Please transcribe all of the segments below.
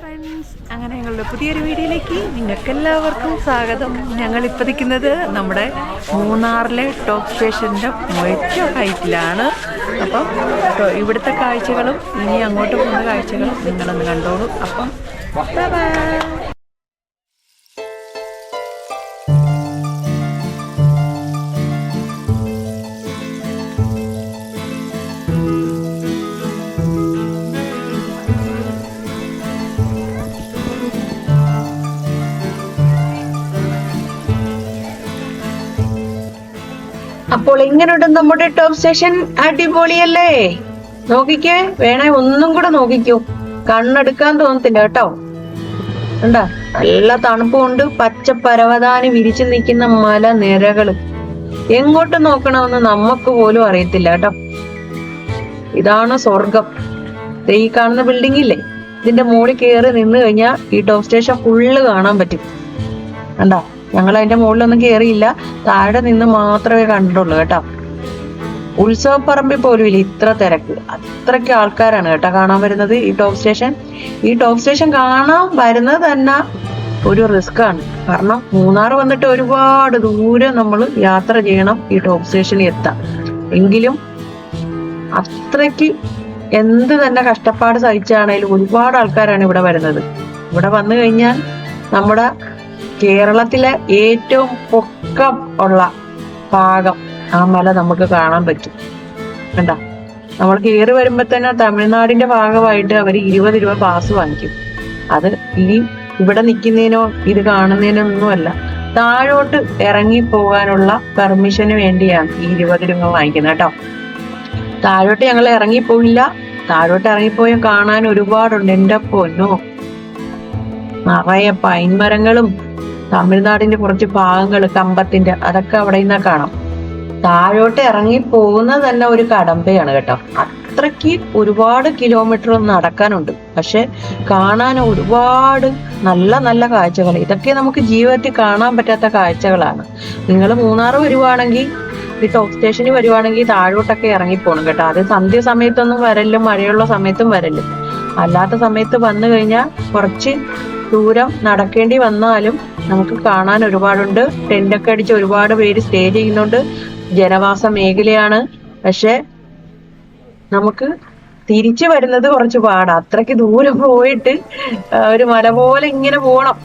Friends, അങ്ങനെ ഞങ്ങളുടെ പുതിയൊരു വീഡിയോയിലേക്ക് നിങ്ങൾക്കെല്ലാവർക്കും സ്വാഗതം. ഞങ്ങളിപ്പോൾ നിൽക്കുന്നത് നമ്മുടെ മൂന്നാറിലെ ടോപ്പ് സ്റ്റേഷൻ്റെ ഏറ്റവും ഹൈറ്റിലാണ്. അപ്പം ഇവിടുത്തെ കാഴ്ചകളും ഇനി അങ്ങോട്ട് പോകുന്ന കാഴ്ചകളും നിങ്ങളൊന്ന് കണ്ടോളൂ. അപ്പം ബൈ. അപ്പോൾ എങ്ങനെയുണ്ട് നമ്മുടെ ടോപ്പ് സ്റ്റേഷൻ? അടിപൊളിയല്ലേ? നോക്കിക്കേ, വേണേ ഒന്നും കൂടെ നോക്കിക്കോ, കണ്ണെടുക്കാൻ തോന്നത്തില്ല കേട്ടോ. ഉണ്ടാ നല്ല തണുപ്പുണ്ട്, പച്ച പരവതാനി വിരിച്ചു നിൽക്കുന്ന മല നിരകള്, എങ്ങോട്ട് നോക്കണമെന്ന് നമുക്ക് പോലും അറിയത്തില്ല കേട്ടോ. ഇതാണ് സ്വർഗം. ഈ കാണുന്ന ബിൽഡിംഗ് ഇല്ലേ, ഇതിന്റെ മുകളിൽ കയറി നിന്ന് കഴിഞ്ഞാൽ ഈ ടോപ്പ് സ്റ്റേഷൻ ഫുള്ള് കാണാൻ പറ്റും. കണ്ടാ, ഞങ്ങൾ അതിന്റെ മുകളിലൊന്നും കയറിയില്ല, താഴെ നിന്ന് മാത്രമേ കണ്ടുള്ളൂ കേട്ടോ. ഉത്സവപ്പറമ്പിൽ പോലും ഇല്ല ഇത്ര തിരക്ക്, അത്രയ്ക്ക് ആൾക്കാരാണ് കേട്ടോ കാണാൻ വരുന്നത് ഈ ടോപ്പ് സ്റ്റേഷൻ. ഈ ടോപ്പ് സ്റ്റേഷൻ കാണാൻ വരുന്നത് തന്നെ ഒരു റിസ്ക് ആണ്. കാരണം മൂന്നാർ വന്നിട്ട് ഒരുപാട് ദൂരം നമ്മൾ യാത്ര ചെയ്യണം ഈ ടോപ്പ് സ്റ്റേഷനിൽ എത്താം. എങ്കിലും അത്രയ്ക്ക് എന്ത് തന്നെ കഷ്ടപ്പാട് സഹിച്ചാണേലും ഒരുപാട് ആൾക്കാരാണ് ഇവിടെ വരുന്നത്. ഇവിടെ വന്നു കഴിഞ്ഞാൽ നമ്മുടെ കേരളത്തിലെ ഏറ്റവും പൊക്കം ഉള്ള ഭാഗം ആ മല നമുക്ക് കാണാൻ പറ്റും. കണ്ടാ, നമ്മൾ കയറി വരുമ്പോ തന്നെ തമിഴ്നാടിന്റെ ഭാഗമായിട്ട് അവർ 20 രൂപ പാസ് വാങ്ങിക്കും. അത് ഈ ഇവിടെ നിൽക്കുന്നതിനോ ഇത് കാണുന്നതിനൊന്നുമല്ല, താഴോട്ട് ഇറങ്ങി പോകാനുള്ള പെർമിഷന് വേണ്ടിയാണ് ഈ 20 രൂപ വാങ്ങിക്കുന്നത് കേട്ടോ. താഴോട്ട് ഞങ്ങൾ ഇറങ്ങിപ്പോയില്ല, താഴോട്ട് ഇറങ്ങിപ്പോയ കാണാൻ ഒരുപാടുണ്ട്. എൻ്റെ പൊന്നോ, നിറയെ പൈൻ മരങ്ങളും തമിഴ്നാടിന്റെ കുറച്ച് ഭാഗങ്ങൾ കമ്പത്തിന്റെ അതൊക്കെ അവിടെ നിന്ന് കാണാം. താഴോട്ട് ഇറങ്ങി പോകുന്നത് തന്നെ ഒരു കടമ്പയാണ് കേട്ടോ. അത്രയ്ക്ക് ഒരുപാട് കിലോമീറ്റർ നടക്കാനുണ്ട്, പക്ഷെ കാണാൻ ഒരുപാട് നല്ല നല്ല കാഴ്ചകൾ. ഇതൊക്കെ നമുക്ക് ജീവിതത്തിൽ കാണാൻ പറ്റാത്ത കാഴ്ചകളാണ്. നിങ്ങൾ മൂന്നാർ വരുവാണെങ്കിൽ, ഈ ടോപ്പ് സ്റ്റേഷനിൽ വരുവാണെങ്കിൽ താഴോട്ടൊക്കെ ഇറങ്ങിപ്പോണം കേട്ടോ. അത് സന്ധ്യ സമയത്തൊന്നും വരല്ലും, മഴയുള്ള സമയത്തും വരല്ലും. അല്ലാത്ത സമയത്ത് വന്നു കഴിഞ്ഞാൽ കുറച്ച് ദൂരം നടക്കേണ്ടി വന്നാലും നമുക്ക് കാണാൻ ഒരുപാടുണ്ട്. ടെന്റൊക്കെ അടിച്ച് ഒരുപാട് പേര് സ്റ്റേ ചെയ്യുന്നുണ്ട്. ജനവാസ മേഖലയാണ്. പക്ഷെ നമുക്ക് തിരിച്ചു വരുന്നത് കുറച്ച് പാടാ. അത്രയ്ക്ക് ദൂരം പോയിട്ട് ഒരു മല പോലെ ഇങ്ങനെ പോണം,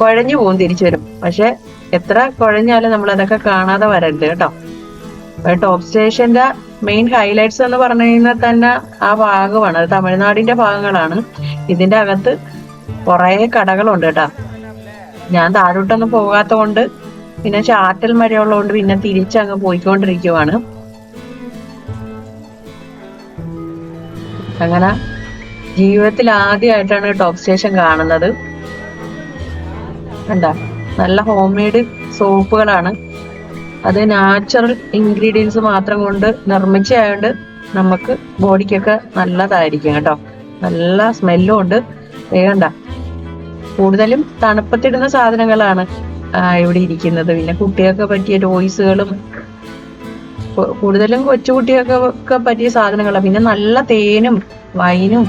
കുഴഞ്ഞു പോകും തിരിച്ചു വരും. പക്ഷെ എത്ര കുഴഞ്ഞാലും നമ്മൾ അതൊക്കെ കാണാതെ വരരുത് കേട്ടോ. ടോപ്പ് സ്റ്റേഷന്റെ മെയിൻ ഹൈലൈറ്റ്സ് എന്ന് പറഞ്ഞു കഴിഞ്ഞാൽ തന്നെ ആ ഭാഗമാണ്. അത് തമിഴ്നാടിന്റെ ഭാഗങ്ങളാണ്. ഇതിന്റെ അകത്ത് കുറെ കടകളുണ്ട് കേട്ടാ. ഞാൻ താഴോട്ടൊന്നും പോകാത്ത കൊണ്ട്, പിന്നെ ചാറ്റൽ മഴയുള്ളതുകൊണ്ട് പിന്നെ തിരിച്ചങ്ങ് പോയിക്കൊണ്ടിരിക്കുവാണ്. അങ്ങനെ ജീവിതത്തിൽ ആദ്യമായിട്ടാണ് ടോപ്പ് സ്റ്റേഷൻ കാണുന്നത്. കണ്ടാ, നല്ല ഹോം മെയ്ഡ് സോപ്പുകളാണ്. അത് നാച്ചുറൽ ഇൻഗ്രീഡിയൻസ് മാത്രം കൊണ്ട് നിർമ്മിച്ചതായോണ്ട് നമുക്ക് ബോഡിക്കൊക്കെ നല്ലതായിരിക്കും കേട്ടോ. നല്ല സ്മെല്ലും ഉണ്ട്. വേണ്ട, കൂടുതലും തണുപ്പത്തിടുന്ന സാധനങ്ങളാണ് ഇവിടെ ഇരിക്കുന്നത്. പിന്നെ കുട്ടികൾക്ക് പറ്റിയ ടോയ്സുകളും, കൂടുതലും കൊച്ചുകുട്ടികൾക്ക് പറ്റിയ സാധനങ്ങളാണ്. പിന്നെ നല്ല തേനും വൈനും,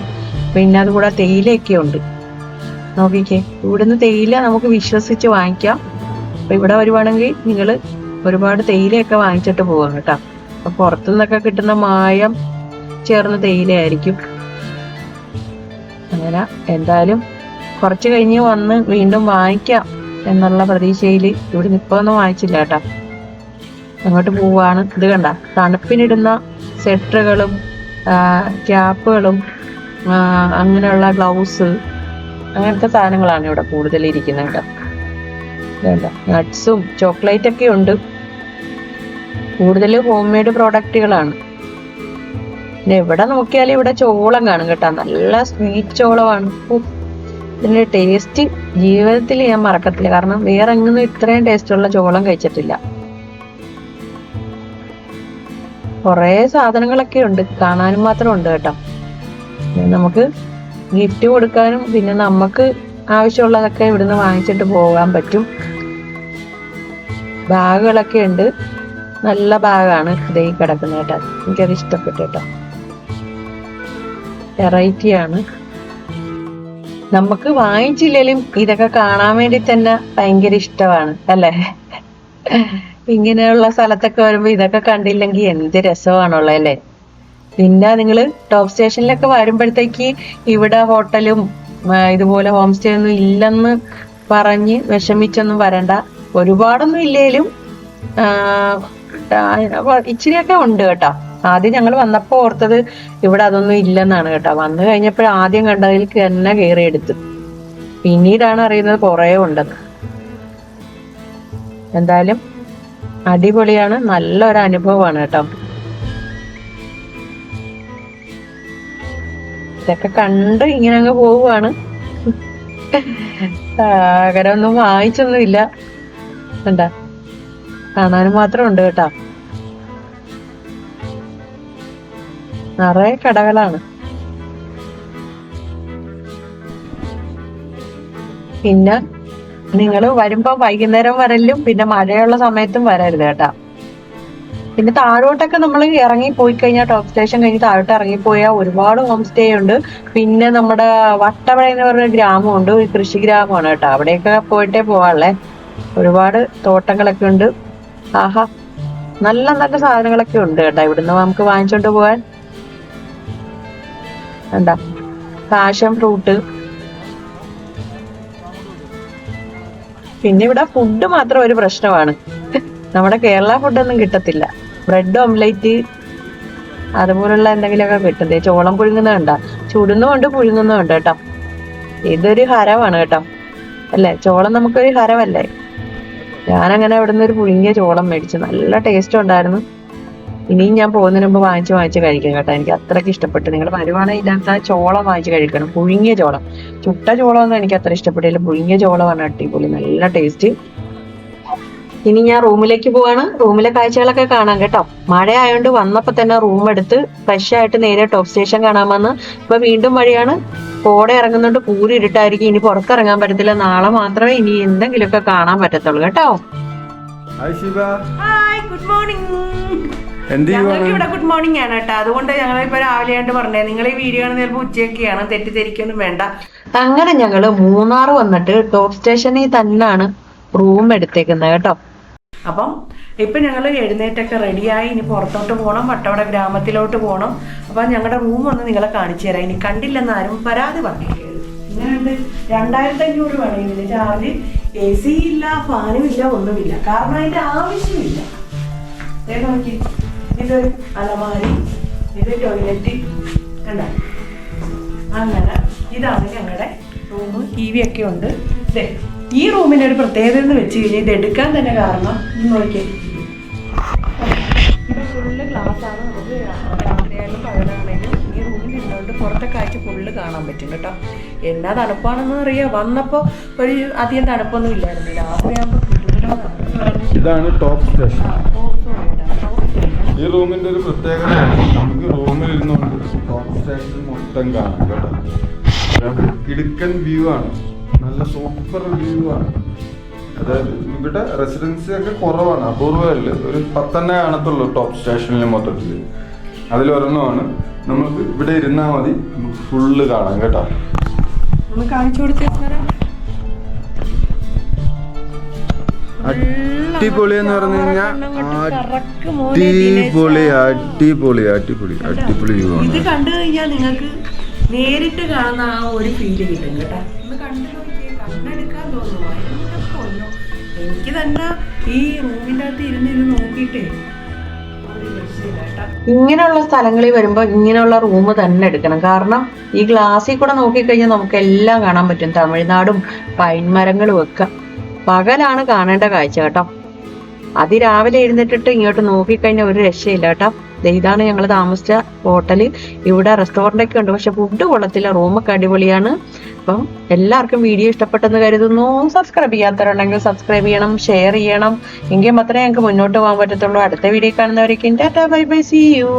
പിന്നെ അതുകൂടെ തേയിലയൊക്കെ ഉണ്ട്. നോക്കിക്കേ, ഇവിടുന്ന് തേയില നമുക്ക് വിശ്വസിച്ച് വാങ്ങിക്കാം. അപ്പൊ ഇവിടെ വരുവാണെങ്കിൽ നിങ്ങൾ ഒരുപാട് തേയിലയൊക്കെ വാങ്ങിച്ചിട്ട് പോകാം കേട്ടോ. അപ്പൊ പുറത്തുനിന്നൊക്കെ കിട്ടുന്ന മായം ചേർന്ന തേയിലയായിരിക്കും. അങ്ങനെ എന്തായാലും കുറച്ച് കഴിഞ്ഞ് വന്ന് വീണ്ടും വാങ്ങിക്കാം എന്നുള്ള പ്രതീക്ഷയിൽ ഇവിടുന്ന് ഇപ്പൊ ഒന്നും വാങ്ങിച്ചില്ല കേട്ടോ. അങ്ങോട്ട് പോവാണ്. ഇത് കണ്ട, തണുപ്പിനിടുന്ന സ്വെറ്ററുകളും ക്യാപ്പുകളും അങ്ങനെയുള്ള ഗ്ലൗസ്, അങ്ങനത്തെ സാധനങ്ങളാണ് ഇവിടെ കൂടുതൽ ഇരിക്കുന്നത് കേട്ടോ. വേണ്ട, നട്ട്സും ചോക്ലേറ്റ് ഒക്കെ ഉണ്ട്. കൂടുതൽ ഹോം മെയ്ഡ് പ്രോഡക്റ്റുകളാണ്. പിന്നെ എവിടെ നോക്കിയാലും ഇവിടെ ചോളം കാണും കേട്ടോ. നല്ല സ്വീറ്റ് ചോളമാണ്. ഇതിന്റെ ടേസ്റ്റ് ജീവിതത്തിൽ ഞാൻ മറക്കത്തില്ല. കാരണം വേറെ എങ്ങൊന്നും ഇത്രയും ടേസ്റ്റുള്ള ചോളം കഴിച്ചിട്ടില്ല. കുറെ സാധനങ്ങളൊക്കെ ഉണ്ട്, കാണാനും മാത്രം ഉണ്ട് കേട്ടോ. നമുക്ക് ഗിഫ്റ്റ് കൊടുക്കാനും പിന്നെ നമുക്ക് ആവശ്യമുള്ളതൊക്കെ ഇവിടുന്ന് വാങ്ങിച്ചിട്ട് പോകാൻ പറ്റും. ബാഗുകളൊക്കെ ഉണ്ട്. നല്ല ബാഗാണ് ഇതേ കിടക്കുന്നത് കേട്ടോ. എനിക്കത് ഇഷ്ടപ്പെട്ടു കേട്ടോ. വെറൈറ്റി ആണ്. നമുക്ക് വാങ്ങിച്ചില്ലേലും ഇതൊക്കെ കാണാൻ വേണ്ടി തന്നെ ഭയങ്കര ഇഷ്ടമാണ് അല്ലേ? ഇങ്ങനെയുള്ള സ്ഥലത്തൊക്കെ വരുമ്പോ ഇതൊക്കെ കണ്ടില്ലെങ്കിൽ എന്ത് രസമാണുള്ളത് അല്ലേ? പിന്നെ നിങ്ങള് ടോപ്പ് സ്റ്റേഷനിലൊക്കെ വരുമ്പോഴത്തേക്ക് ഇവിടെ ഹോട്ടലും ഇതുപോലെ ഹോം സ്റ്റേ ഒന്നും ഇല്ലെന്ന് പറഞ്ഞ് വിഷമിച്ചൊന്നും വരണ്ട. ഒരുപാടൊന്നും ഇല്ലേലും ഇച്ചിരിയൊക്കെ ഉണ്ട് കേട്ടോ. ആദ്യം ഞങ്ങൾ വന്നപ്പോ ഓർത്തത് ഇവിടെ അതൊന്നും ഇല്ലെന്നാണ് കേട്ടോ. വന്നു കഴിഞ്ഞപ്പോൾ ആദ്യം കണ്ടതിൽ തന്നെ കയറിയെടുത്തു. പിന്നീടാണ് അറിയുന്നത് കുറേ ഉണ്ടെന്ന്. എന്തായാലും അടിപൊളിയാണ്, നല്ലൊരു അനുഭവമാണ് കേട്ടോ. ഇതൊക്കെ കണ്ട് ഇങ്ങനെ അങ്ങ് പോവുകയാണ്. ആഗ്രഹമൊന്നും വാങ്ങിച്ചൊന്നുമില്ല, എന്താ കാണാനും മാത്രം ഉണ്ട് കേട്ടോ. നിറയെ കടകളാണ്. പിന്നെ നിങ്ങൾ വരുമ്പോ വൈകുന്നേരം വരലും പിന്നെ മഴയുള്ള സമയത്തും വരരുത് കേട്ടാ. പിന്നെ താഴോട്ടൊക്കെ നമ്മൾ ഇറങ്ങി പോയി കഴിഞ്ഞാൽ ടോപ്പ് സ്റ്റേഷൻ കഴിഞ്ഞ് താഴോട്ട് ഇറങ്ങിപ്പോയാൽ ഒരുപാട് ഹോം സ്റ്റേ ഉണ്ട്. പിന്നെ നമ്മുടെ വട്ടവഴ എന്ന് പറഞ്ഞ ഗ്രാമമുണ്ട്, ഒരു കൃഷി ഗ്രാമമാണ് കേട്ടോ. അവിടെയൊക്കെ പോയിട്ടേ പോവാനുള്ളേ. ഒരുപാട് തോട്ടങ്ങളൊക്കെ ഉണ്ട്. ആഹാ, നല്ല നല്ല സാധനങ്ങളൊക്കെ ഉണ്ട് കേട്ടോ ഇവിടുന്ന് നമുക്ക് വാങ്ങിച്ചോണ്ട് പോവാൻ. എന്താ പാഷൻ ഫ്രൂട്ട്. പിന്നെ ഇവിടെ ഫുഡ് മാത്രം ഒരു പ്രശ്നമാണ്. നമ്മുടെ കേരള ഫുഡൊന്നും കിട്ടത്തില്ല. ബ്രെഡ് ഓംലെറ്റ് അതുപോലുള്ള എന്തെങ്കിലുമൊക്കെ കിട്ടുന്നത്. ചോളം പുഴുങ്ങുന്നുണ്ട, ചുടുന്നുമുണ്ട് പുഴുങ്ങുന്നുമുണ്ട് കേട്ടോ. ഇതൊരു ഹരമാണ് കേട്ടോ അല്ലേ? ചോളം നമുക്കൊരു ഹരമല്ലേ? ഞാനങ്ങനെ അവിടെ നിന്ന് ഒരു പുഴുങ്ങിയ ചോളം മേടിച്ചു, നല്ല ടേസ്റ്റ് ഉണ്ടായിരുന്നു. ഇനിയും ഞാൻ പോകുന്നതിന് മുമ്പ് വാങ്ങിച്ച് കഴിക്കാം കേട്ടോ. എനിക്ക് അത്രയ്ക്ക് ഇഷ്ടപ്പെട്ടു. നിങ്ങൾ വരുവാണെങ്കിൽ ഇതിനകത്ത് ചോളം വാങ്ങിച്ച് കഴിക്കണം, പുഴുങ്ങിയ ചോളം. ചുട്ട ചോളമൊന്നും എനിക്ക് അത്ര ഇഷ്ടപ്പെട്ടില്ല, പുഴുങ്ങിയ ചോളമാണ് അടിപൊളി, നല്ല ടേസ്റ്റ്. ഇനി ഞാൻ റൂമിലേക്ക് പോവാണ്. റൂമിലെ കാഴ്ചകളൊക്കെ കാണാം കേട്ടോ. മഴ ആയതുകൊണ്ട് വന്നപ്പോ തന്നെ റൂം എടുത്ത് ഫ്രഷ് ആയിട്ട് നേരെ ടോപ്പ് സ്റ്റേഷൻ കാണാമെന്ന്. ഇപ്പൊ വീണ്ടും മഴയാണ്, കോട ഇറങ്ങുന്നുണ്ട്, പൂരി ഇരുട്ടായിരിക്കും. ഇനി പുറത്തിറങ്ങാൻ പറ്റത്തില്ല. നാളെ മാത്രമേ ഇനി എന്തെങ്കിലുമൊക്കെ കാണാൻ പറ്റത്തുള്ളൂ കേട്ടോ. Good morning. ഞങ്ങൾക്ക് ഇവിടെ ഗുഡ് മോർണിംഗ് ആണ് കേട്ടോ. അതുകൊണ്ട് ഞങ്ങളിപ്പോ രാവിലെ ആയിട്ട് പറഞ്ഞേ, നിങ്ങൾ ഈ വീഡിയോ ആണ് ചിലപ്പോൾ ഉച്ചയൊക്കെയാണ്, തെറ്റിദ്ധരിക്കൊന്നും വേണ്ട. അങ്ങനെ ഞങ്ങള് മൂന്നാർ വന്നിട്ട് ടോപ്പ് സ്റ്റേഷനിൽ തന്നെയാണ് റൂം എടുത്തേക്കുന്നത് കേട്ടോ. അപ്പം ഇപ്പൊ ഞങ്ങൾ എഴുന്നേറ്റൊക്കെ റെഡിയായി. ഇനി പുറത്തോട്ട് പോകണം, വട്ടവട ഗ്രാമത്തിലോട്ട് പോകണം. അപ്പൊ ഞങ്ങളുടെ റൂം ഒന്ന് നിങ്ങളെ കാണിച്ചു തരാം. ഇനി കണ്ടില്ലെന്ന് ആരും പരാതി പറഞ്ഞേക്കരുത്. ഇങ്ങനെയുണ്ട്. 2500 വേണം ഇതിന് ചാർജ്. AC ഇല്ല, ഫാനും ഇല്ല, ഒന്നുമില്ല. കാരണം അതിന്റെ ആവശ്യമില്ല. നോക്കി, ഇതൊരു അലമാരി, ഇത് ടോയ്ലറ്റ് കണ്ട. അങ്ങനെ ഇതാണ് ഞങ്ങളുടെ റൂം. TV ഒക്കെ ഉണ്ട്. ഈ റൂമിൻ്റെ ഒരു പ്രത്യേകത എന്ന് വെച്ച് കഴിഞ്ഞാൽ ഇത് എടുക്കാൻ തന്നെ കാരണം നോക്കിയേ, ഇത് ഫുള്ള് ഗ്ലാസ്സാണ്. നമുക്ക് രാത്രിയായാലും പകലാണെങ്കിലും ഈ റൂമിൽ ഇരുന്നുകൊണ്ട് പുറത്തെ കാഴ്ച ഫുള്ള് കാണാൻ പറ്റും കേട്ടോ. എന്നാ തണുപ്പാണെന്ന് അറിയാം. വന്നപ്പോൾ ഒരു അധികം തണുപ്പൊന്നും ഇല്ലായിരുന്നു. രാത്രിയാകുമ്പോൾ ഇതാണ് ടോപ്പ് സ്റ്റേഷൻ. ഈ റൂമിന്റെ ഒരു പ്രത്യേകതയാണ്, നമുക്ക് റൂമിൽ ഇരുന്നുകൊണ്ട് ടോപ്പ് സ്റ്റേഷൻ മൊത്തം കാണാം കേട്ടോ. കിടുക്കൻ വ്യൂ ആണ്, നല്ല സൂപ്പർ വ്യൂ ആണ്. അതായത് ഇവിടെ റെസിഡൻസി ഒക്കെ കുറവാണ്, അപൂർവമല്ല. ഒരു 10 കാണത്തുള്ളൂ ടോപ്പ് സ്റ്റേഷനിൽ മൊത്തത്തിൽ. അതിലൊരെണ്ണമാണ്. നമുക്ക് ഇവിടെ ഇരുന്നാൽ മതി, നമുക്ക് ഫുള്ള് കാണാം കേട്ടോ. അടിപൊളി എന്ന് പറഞ്ഞു കഴിഞ്ഞാൽ അടിപൊളി വ്യൂ ആണ്. ഇത് കണ്ടു കഴിഞ്ഞാൽ നിങ്ങൾക്ക് നേരിട്ട് കാണുന്ന ആ ഒരു ഫീല് കിട്ടും കേട്ടോ. ഒന്ന് കണ്ടു നോക്കിയേ, കണ്ണെടുക്കാൻ തോന്നുന്നു. എനിക്ക് തന്നെ ഈ റൂമിൻ്റെ അകത്ത് ഇരുന്ന് നോക്കിയിട്ടേ ഇങ്ങനെയുള്ള സ്ഥലങ്ങളിൽ വരുമ്പോൾ ഇങ്ങനെയുള്ള റൂം തന്നെ എടുക്കണം. കാരണം ഈ ഗ്ലാസ്സിൽ കൂടെ നോക്കിക്കഴിഞ്ഞാൽ നമുക്ക് എല്ലാം കാണാൻ പറ്റും. തമിഴ്നാടും പൈൻ മരങ്ങളും ഒക്കെ പകലാണ് കാണേണ്ട കാഴ്ച കേട്ടോ. അതിരാവിലെ എഴുന്നേറ്റിട്ട് ഇങ്ങോട്ട് നോക്കിക്കഴിഞ്ഞാൽ ഒരു രക്ഷയില്ല കേട്ടോ. ഇതാണ് ഞങ്ങൾ താമസിച്ച ഹോട്ടല്. ഇവിടെ റെസ്റ്റോറൻ്റ് ഒക്കെ ഉണ്ട്, പക്ഷെ ഫുഡ് കൊള്ളത്തില്ല. റൂമൊക്കെ അടിപൊളിയാണ്. അപ്പം എല്ലാവർക്കും വീഡിയോ ഇഷ്ടപ്പെട്ടെന്ന് കരുതുന്നു. സബ്സ്ക്രൈബ് ചെയ്യാത്തവരുണ്ടെങ്കിൽ സബ്സ്ക്രൈബ് ചെയ്യണം, ഷെയർ ചെയ്യണം. എങ്കിൽ മാത്രമേ ഞങ്ങൾക്ക് മുന്നോട്ട് പോകാൻ പറ്റത്തുള്ളൂ. അടുത്ത വീഡിയോ കാണുന്നവരേക്കും ta-ta bye bye, see U.